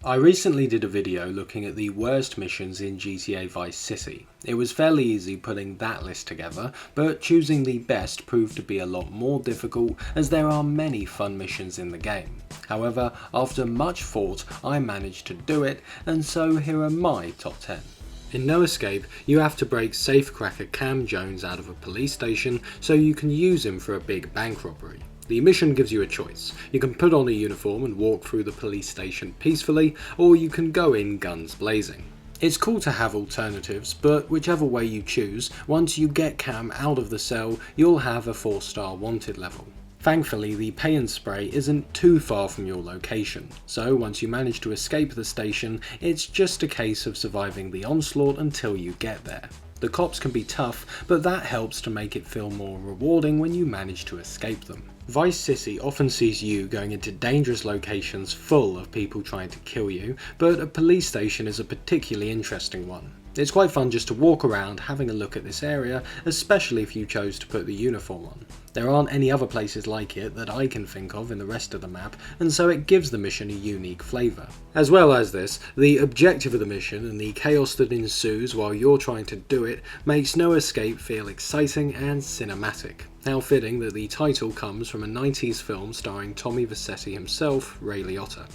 I recently did a video looking at the worst missions in GTA Vice City. It was fairly easy putting that list together, but choosing the best proved to be a lot more difficult as there are many fun missions in the game. However, after much thought, I managed to do it, and so here are my top 10. In No Escape, you have to break safecracker Cam Jones out of a police station so you can use him for a big bank robbery. The mission gives you a choice. You can put on a uniform and walk through the police station peacefully, or you can go in guns blazing. It's cool to have alternatives, but whichever way you choose, once you get Cam out of the cell, you'll have a 4-star wanted level. Thankfully, the pay and spray isn't too far from your location, so once you manage to escape the station, it's just a case of surviving the onslaught until you get there. The cops can be tough, but that helps to make it feel more rewarding when you manage to escape them. Vice City often sees you going into dangerous locations full of people trying to kill you, but a police station is a particularly interesting one. It's quite fun just to walk around having a look at this area, especially if you chose to put the uniform on. There aren't any other places like it that I can think of in the rest of the map, and so it gives the mission a unique flavour. As well as this, the objective of the mission and the chaos that ensues while you're trying to do it makes No Escape feel exciting and cinematic. How fitting that the title comes from a 90s film starring Tommy Vercetti himself, Ray Liotta.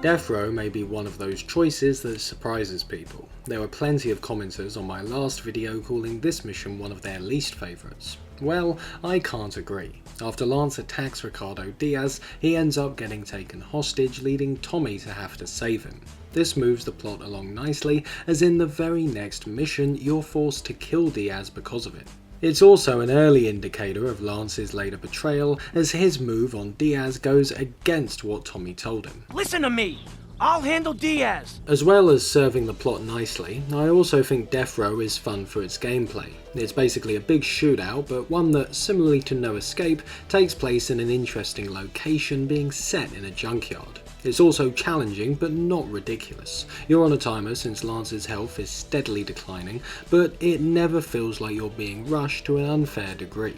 Death Row may be one of those choices that surprises people. There were plenty of commenters on my last video calling this mission one of their least favourites. Well, I can't agree. After Lance attacks Ricardo Diaz, he ends up getting taken hostage, leading Tommy to have to save him. This moves the plot along nicely, as in the very next mission you're forced to kill Diaz because of it. It's also an early indicator of Lance's later betrayal, as his move on Diaz goes against what Tommy told him. Listen to me! I'll handle Diaz! As well as serving the plot nicely, I also think Death Row is fun for its gameplay. It's basically a big shootout, but one that, similarly to No Escape, takes place in an interesting location being set in a junkyard. It's also challenging, but not ridiculous. You're on a timer since Lance's health is steadily declining, but it never feels like you're being rushed to an unfair degree.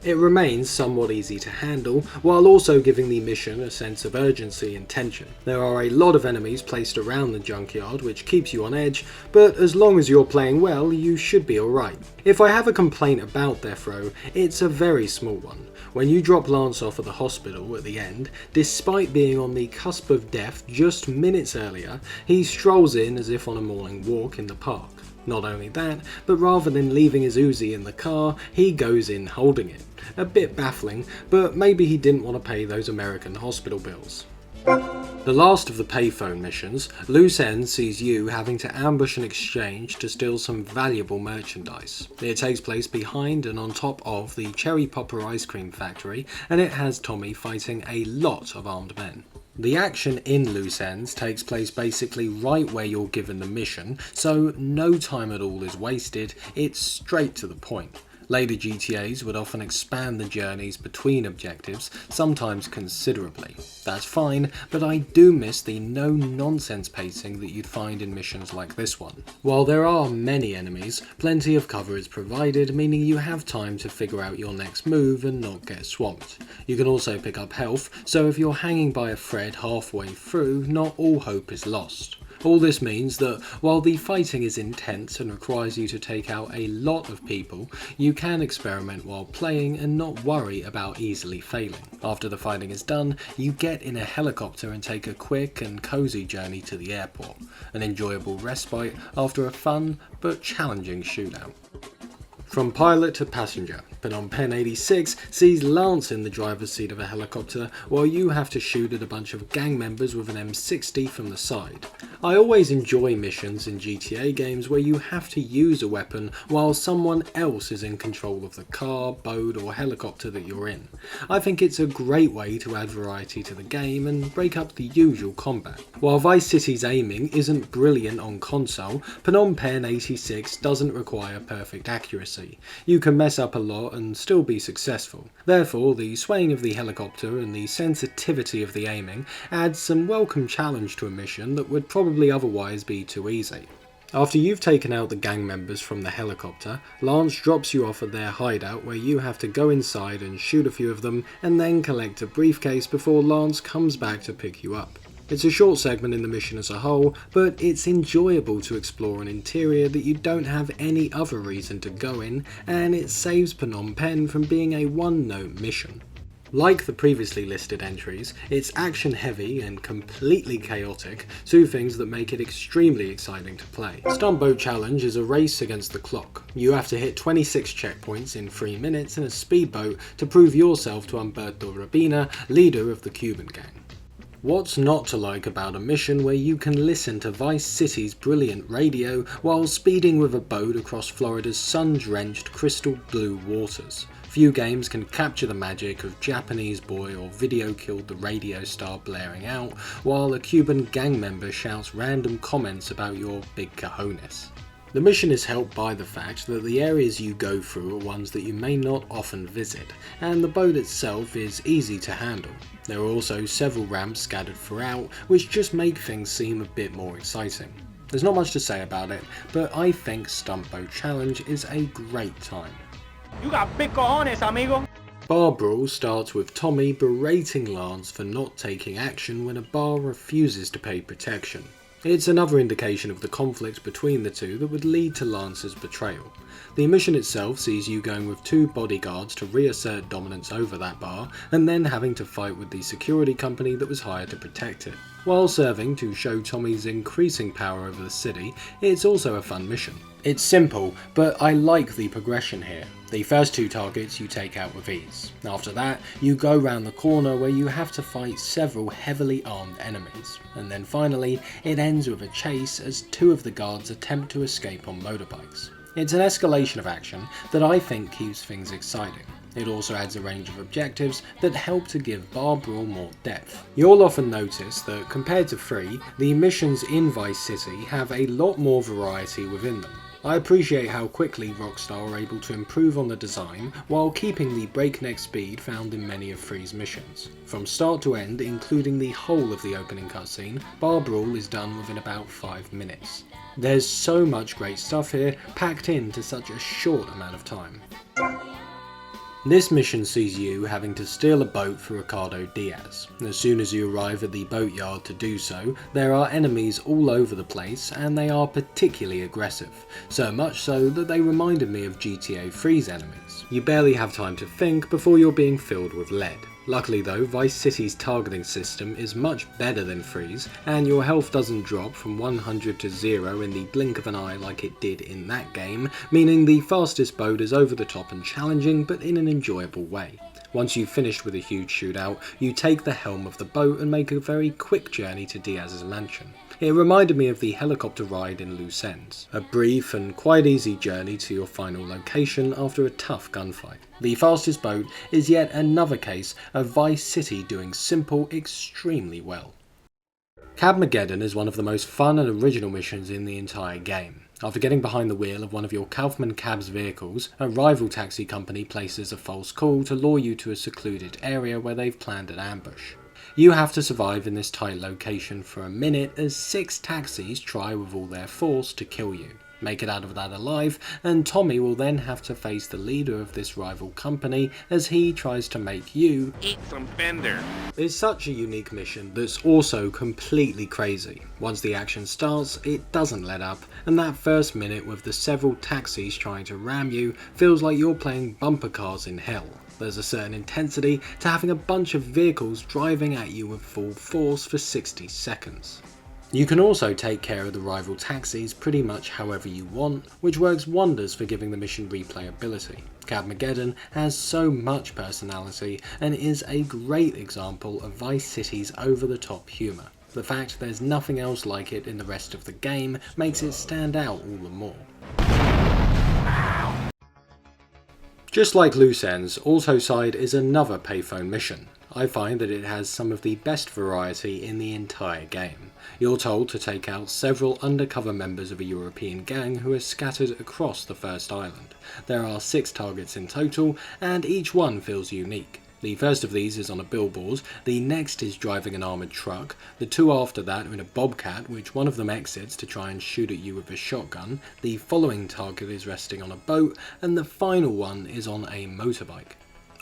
It remains somewhat easy to handle, while also giving the mission a sense of urgency and tension. There are a lot of enemies placed around the junkyard, which keeps you on edge, but as long as you're playing well, you should be alright. If I have a complaint about Death Row, it's a very small one. When you drop Lance off at the hospital at the end, despite being on the cusp of death just minutes earlier, he strolls in as if on a morning walk in the park. Not only that, but rather than leaving his Uzi in the car, he goes in holding it. A bit baffling, but maybe he didn't want to pay those American hospital bills. The last of the payphone missions, Loose End sees you having to ambush an exchange to steal some valuable merchandise. It takes place behind and on top of the Cherry Popper ice cream factory, and it has Tommy fighting a lot of armed men. The action in Loose Ends takes place basically right where you're given the mission, so no time at all is wasted, it's straight to the point. Later GTAs would often expand the journeys between objectives, sometimes considerably. That's fine, but I do miss the no-nonsense pacing that you'd find in missions like this one. While there are many enemies, plenty of cover is provided, meaning you have time to figure out your next move and not get swamped. You can also pick up health, so if you're hanging by a thread halfway through, not all hope is lost. All this means that while the fighting is intense and requires you to take out a lot of people, you can experiment while playing and not worry about easily failing. After the fighting is done, you get in a helicopter and take a quick and cozy journey to the airport, an enjoyable respite after a fun but challenging shootout. From pilot to passenger, Phnom Penh 86 sees Lance in the driver's seat of a helicopter while you have to shoot at a bunch of gang members with an M60 from the side. I always enjoy missions in GTA games where you have to use a weapon while someone else is in control of the car, boat or helicopter that you're in. I think it's a great way to add variety to the game and break up the usual combat. While Vice City's aiming isn't brilliant on console, Phnom Penh 86 doesn't require perfect accuracy. You can mess up a lot and still be successful. Therefore, the swaying of the helicopter and the sensitivity of the aiming adds some welcome challenge to a mission that would probably otherwise be too easy. After you've taken out the gang members from the helicopter, Lance drops you off at their hideout where you have to go inside and shoot a few of them and then collect a briefcase before Lance comes back to pick you up. It's a short segment in the mission as a whole, but it's enjoyable to explore an interior that you don't have any other reason to go in, and it saves Phnom Penh from being a one-note mission. Like the previously listed entries, it's action heavy and completely chaotic, two things that make it extremely exciting to play. Stunt Boat Challenge is a race against the clock. You have to hit 26 checkpoints in 3 minutes in a speedboat to prove yourself to Humberto Rabina, leader of the Cuban gang. What's not to like about a mission where you can listen to Vice City's brilliant radio while speeding with a boat across Florida's sun-drenched crystal blue waters? Few games can capture the magic of Japanese boy or video killed the radio star blaring out, while a Cuban gang member shouts random comments about your big cojones. The mission is helped by the fact that the areas you go through are ones that you may not often visit, and the boat itself is easy to handle. There are also several ramps scattered throughout, which just make things seem a bit more exciting. There's not much to say about it, but I think Stunt Boat Challenge is a great time. You got big cojones, amigo. Bar Brawl starts with Tommy berating Lance for not taking action when a bar refuses to pay protection. It's another indication of the conflict between the two that would lead to Lance's betrayal. The mission itself sees you going with 2 bodyguards to reassert dominance over that bar, and then having to fight with the security company that was hired to protect it. While serving to show Tommy's increasing power over the city, it's also a fun mission. It's simple, but I like the progression here. The first 2 targets you take out with ease. After that, you go round the corner where you have to fight several heavily armed enemies. And then finally, it ends with a chase as 2 of the guards attempt to escape on motorbikes. It's an escalation of action that I think keeps things exciting. It also adds a range of objectives that help to give Bar Brawl more depth. You'll often notice that compared to 3, the missions in Vice City have a lot more variety within them. I appreciate how quickly Rockstar are able to improve on the design while keeping the breakneck speed found in many of 3's missions. From start to end, including the whole of the opening cutscene, Bar Brawl is done within about 5 minutes. There's so much great stuff here, packed into such a short amount of time. This mission sees you having to steal a boat for Ricardo Diaz. As soon as you arrive at the boatyard to do so, there are enemies all over the place and they are particularly aggressive, so much so that they reminded me of GTA 3's enemies. You barely have time to think before you're being filled with lead. Luckily though, Vice City's targeting system is much better than 3's, and your health doesn't drop from 100 to 0 in the blink of an eye like it did in that game, meaning the fastest boat is over the top and challenging, but in an enjoyable way. Once you've finished with a huge shootout, you take the helm of the boat and make a very quick journey to Diaz's mansion. It reminded me of the helicopter ride in Loose Ends, a brief and quite easy journey to your final location after a tough gunfight. The fastest boat is yet another case of Vice City doing simple extremely well. Cabmageddon is one of the most fun and original missions in the entire game. After getting behind the wheel of one of your Kaufman Cab's vehicles, a rival taxi company places a false call to lure you to a secluded area where they've planned an ambush. You have to survive in this tight location for a minute as 6 taxis try with all their force to kill you. Make it out of that alive, and Tommy will then have to face the leader of this rival company as he tries to make you eat some fender. It's such a unique mission that's also completely crazy. Once the action starts, it doesn't let up, and that first minute with the several taxis trying to ram you feels like you're playing bumper cars in hell. There's a certain intensity to having a bunch of vehicles driving at you with full force for 60 seconds. You can also take care of the rival taxis pretty much however you want, which works wonders for giving the mission replayability. Cabmageddon has so much personality and is a great example of Vice City's over-the-top humour. The fact there's nothing else like it in the rest of the game makes it stand out all the more. Just like Loose Ends, Autoside is another payphone mission. I find that it has some of the best variety in the entire game. You're told to take out several undercover members of a European gang who are scattered across the first island. There are 6 targets in total, and each one feels unique. The first of these is on a billboard, the next is driving an armoured truck, the 2 after that are in a bobcat which one of them exits to try and shoot at you with a shotgun, the following target is resting on a boat, and the final one is on a motorbike.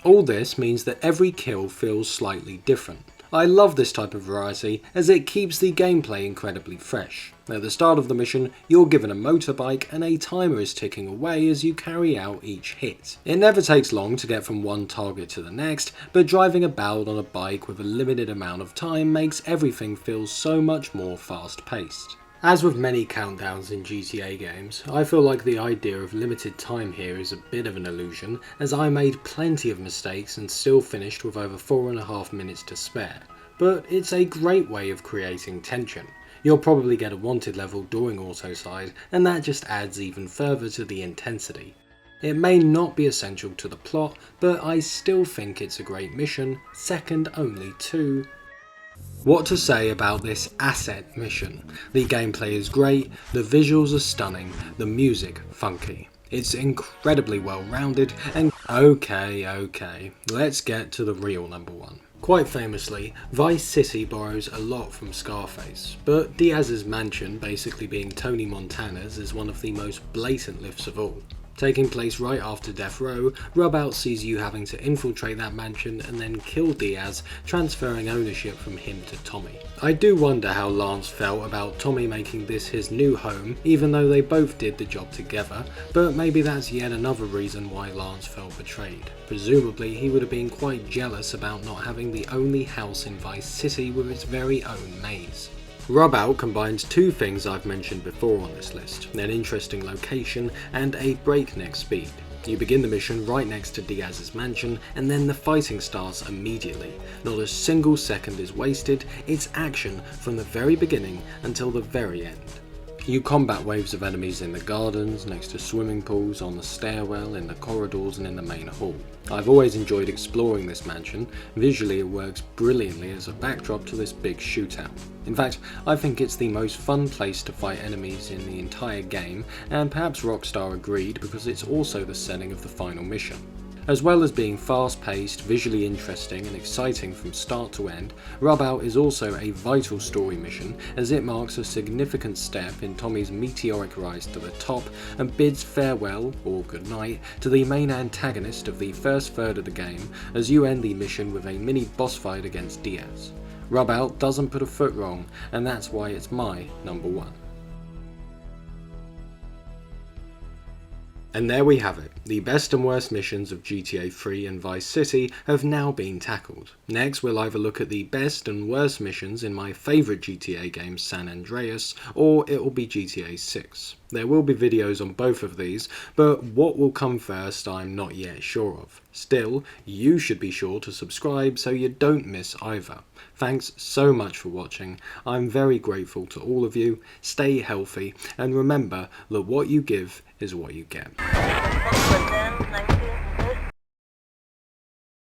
All this means that every kill feels slightly different. I love this type of variety as it keeps the gameplay incredibly fresh. At the start of the mission, you're given a motorbike and a timer is ticking away as you carry out each hit. It never takes long to get from one target to the next, but driving about on a bike with a limited amount of time makes everything feel so much more fast-paced. As with many countdowns in GTA games, I feel like the idea of limited time here is a bit of an illusion, as I made plenty of mistakes and still finished with over 4.5 minutes to spare. But it's a great way of creating tension. You'll probably get a wanted level during autoside, and that just adds even further to the intensity. It may not be essential to the plot, but I still think it's a great mission, second only to... What to say about this asset mission? The gameplay is great, the visuals are stunning, the music funky. It's incredibly well rounded and okay, let's get to the real number one. Quite famously, Vice City borrows a lot from Scarface, but Diaz's mansion basically being Tony Montana's is one of the most blatant lifts of all. Taking place right after Death Row, Rubout sees you having to infiltrate that mansion and then kill Diaz, transferring ownership from him to Tommy. I do wonder how Lance felt about Tommy making this his new home, even though they both did the job together, but maybe that's yet another reason why Lance felt betrayed. Presumably he would have been quite jealous about not having the only house in Vice City with its very own maze. Rubout combines two things I've mentioned before on this list, an interesting location and a breakneck speed. You begin the mission right next to Diaz's mansion and then the fighting starts immediately. Not a single second is wasted, it's action from the very beginning until the very end. You combat waves of enemies in the gardens, next to swimming pools, on the stairwell, in the corridors and in the main hall. I've always enjoyed exploring this mansion. Visually it works brilliantly as a backdrop to this big shootout. In fact, I think it's the most fun place to fight enemies in the entire game, and perhaps Rockstar agreed because it's also the setting of the final mission. As well as being fast-paced, visually interesting and exciting from start to end, Rubout is also a vital story mission as it marks a significant step in Tommy's meteoric rise to the top and bids farewell, or goodnight, to the main antagonist of the first third of the game as you end the mission with a mini boss fight against Diaz. Rubout doesn't put a foot wrong, and that's why it's my number one. And there we have it, the best and worst missions of GTA 3 and Vice City have now been tackled. Next we'll either look at the best and worst missions in my favourite GTA game San Andreas, or it will be GTA 6. There will be videos on both of these, but what will come first I'm not yet sure of. Still, you should be sure to subscribe so you don't miss either. Thanks so much for watching, I'm very grateful to all of you, stay healthy, and remember that what you give is what you get.